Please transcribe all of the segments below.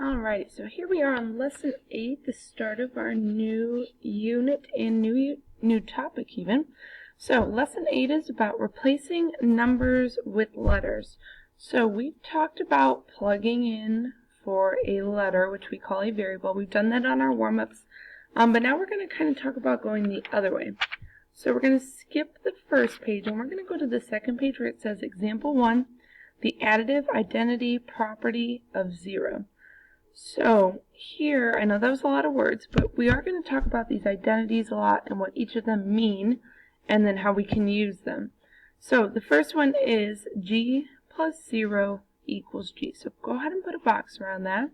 Alrighty, so here we are on Lesson 8, the start of our new unit and new topic even. So Lesson 8 is about replacing numbers with letters. So we've talked about plugging in for a letter, which we call a variable. We've done that on our warm-ups, but now we're going to kind of talk about going the other way. So we're going to skip the first page and we're going to go to the second page where it says Example 1, the additive identity property of 0. So here, I know that was a lot of words, but we are going to talk about these identities a lot and what each of them mean, and then how we can use them. So the first one is G plus 0 equals G. So go ahead and put a box around that.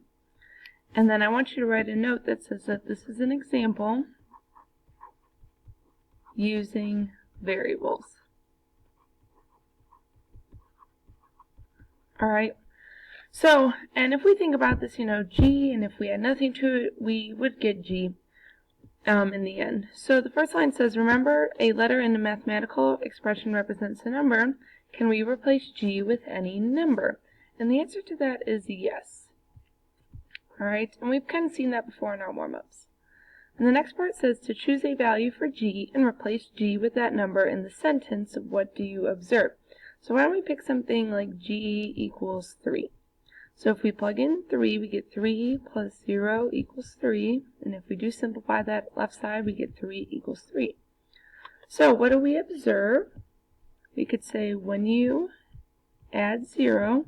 And then I want you to write a note that says that this is an example using variables. Alright. So, and if we think about this, G, and if we add nothing to it, we would get G in the end. So the first line says, remember, a letter in a mathematical expression represents a number. Can we replace G with any number? And the answer to that is yes. Alright, and we've kind of seen that before in our warm-ups. And the next part says to choose a value for G and replace G with that number in the sentence, what do you observe? So why don't we pick something like G equals 3? So if we plug in 3, we get 3 plus 0 equals 3. And if we do simplify that left side, we get 3 equals 3. So what do we observe? We could say when you add 0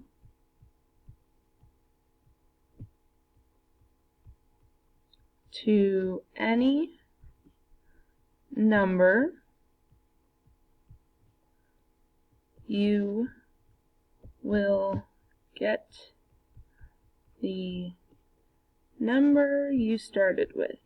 to any number, you will get the number you started with.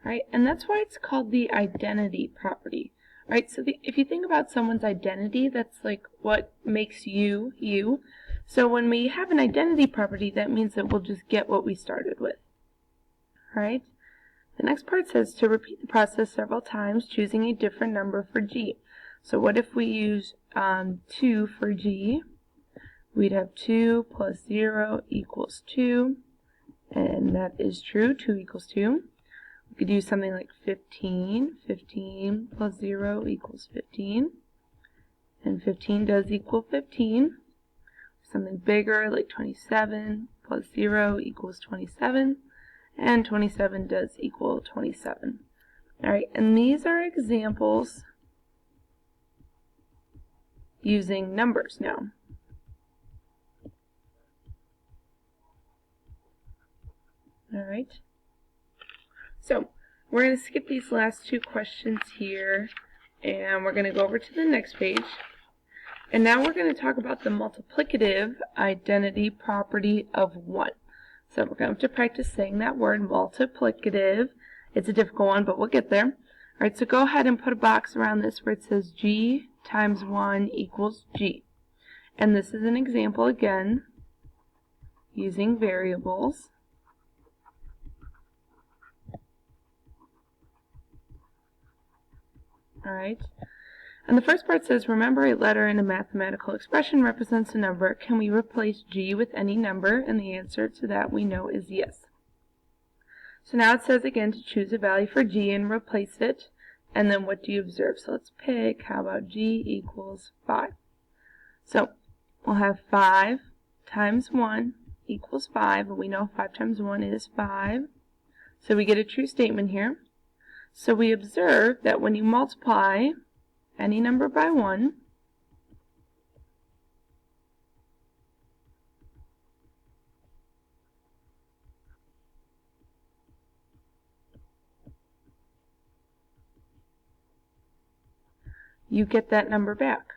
Right, and that's why it's called the identity property. Right, so if you think about someone's identity, that's like what makes you, you. So when we have an identity property, that means that we'll just get what we started with. Right? The next part says to repeat the process several times, choosing a different number for G. So what if we use 2 for G? We'd have 2 plus 0 equals 2. And that is true, 2 equals 2. We could use something like 15. 15 plus 0 equals 15. And 15 does equal 15. Something bigger like 27 plus 0 equals 27. And 27 does equal 27. Alright, and these are examples using numbers now. Alright, so we're going to skip these last two questions here, and we're going to go over to the next page. And now we're going to talk about the multiplicative identity property of 1. So we're going to have to practice saying that word, multiplicative. It's a difficult one, but we'll get there. Alright, so go ahead and put a box around this where it says G times 1 equals G. And this is an example, again, using variables. Alright, and the first part says, remember, a letter in a mathematical expression represents a number. Can we replace G with any number? And the answer to that we know is yes. So now it says again to choose a value for G and replace it. And then what do you observe? So let's pick, how about G equals 5? So we'll have 5 times 1 equals 5. And we know 5 times 1 is 5. So we get a true statement here. So we observe that when you multiply any number by 1, you get that number back.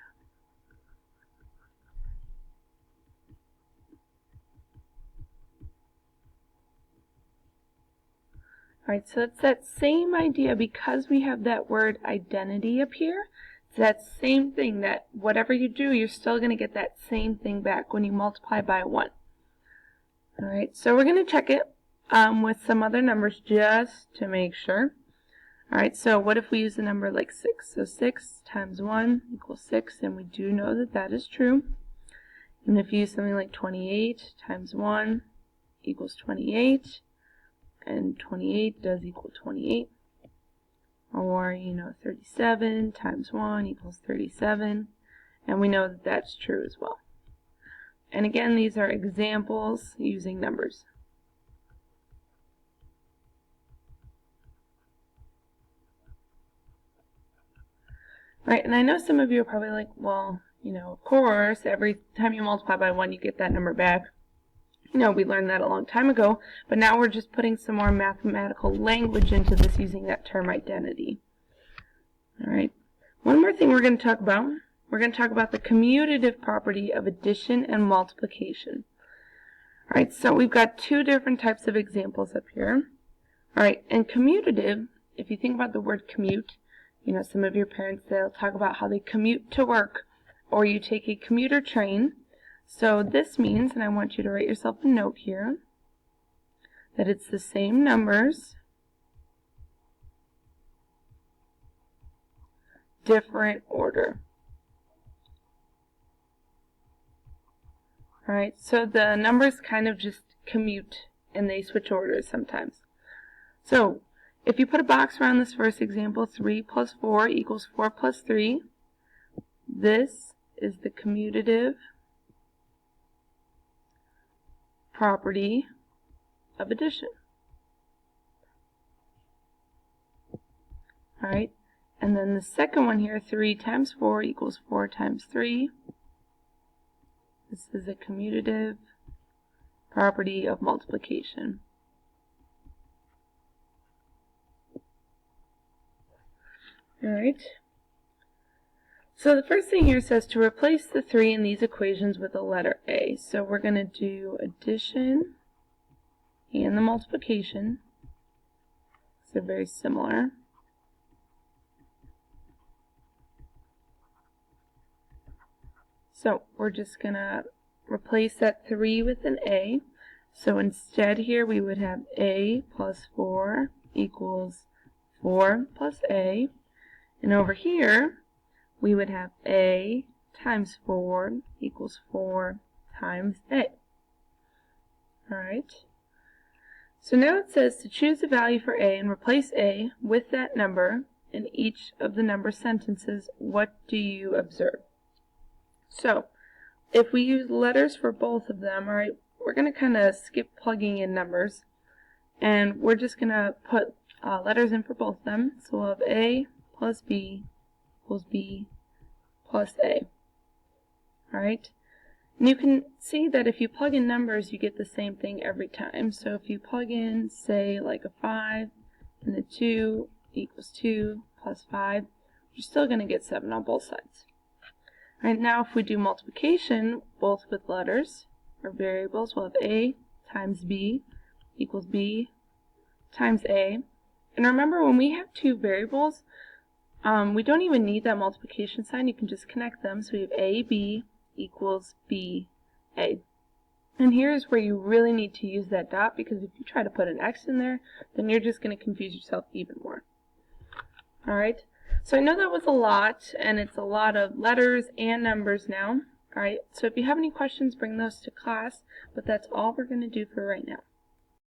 Alright, so it's that same idea because we have that word identity up here. It's that same thing that whatever you do, you're still going to get that same thing back when you multiply by 1. Alright, so we're going to check it with some other numbers just to make sure. Alright, so what if we use a number like 6? So 6 times 1 equals 6, and we do know that that is true. And if you use something like 28 times 1 equals 28, and 28 does equal 28. Or, 37 times 1 equals 37, and we know that that's true as well. And again, these are examples using numbers. Right, and I know some of you are probably like, well, of course, every time you multiply by 1, you get that number back. We learned that a long time ago, but now we're just putting some more mathematical language into this using that term identity. Alright, one more thing we're going to talk about. We're going to talk about the commutative property of addition and multiplication. Alright, so we've got two different types of examples up here. Alright, and commutative, if you think about the word commute, some of your parents, they'll talk about how they commute to work, or you take a commuter train. So this means, and I want you to write yourself a note here, that it's the same numbers, different order. Alright, so the numbers kind of just commute and they switch orders sometimes. So, if you put a box around this first example, 3 plus 4 equals 4 plus 3, this is the commutative property of addition. Alright, and then the second one here, 3 times 4 equals 4 times 3. This is a commutative property of multiplication. Alright, so the first thing here says to replace the 3 in these equations with the letter A. So we're going to do addition and the multiplication. So very similar. So we're just going to replace that 3 with an A. So instead here we would have A plus 4 equals 4 plus A. And over here, we would have A times 4 equals 4 times A. Alright. So now it says to choose a value for A and replace A with that number in each of the number sentences. What do you observe? So, if we use letters for both of them, alright, we're going to kind of skip plugging in numbers. And we're just going to put letters in for both of them. So we'll have A plus B equals B plus A. Alright? And you can see that if you plug in numbers, you get the same thing every time. So if you plug in, say, like a 5 and a 2 equals 2 plus 5, you're still going to get 7 on both sides. Alright, now if we do multiplication, both with letters or variables, we'll have A times B equals B times A. And remember, when we have two variables, we don't even need that multiplication sign. You can just connect them. So we have AB equals BA. And here's where you really need to use that dot, because if you try to put an X in there, then you're just going to confuse yourself even more. Alright, so I know that was a lot, and it's a lot of letters and numbers now. Alright, so if you have any questions, bring those to class, but that's all we're going to do for right now.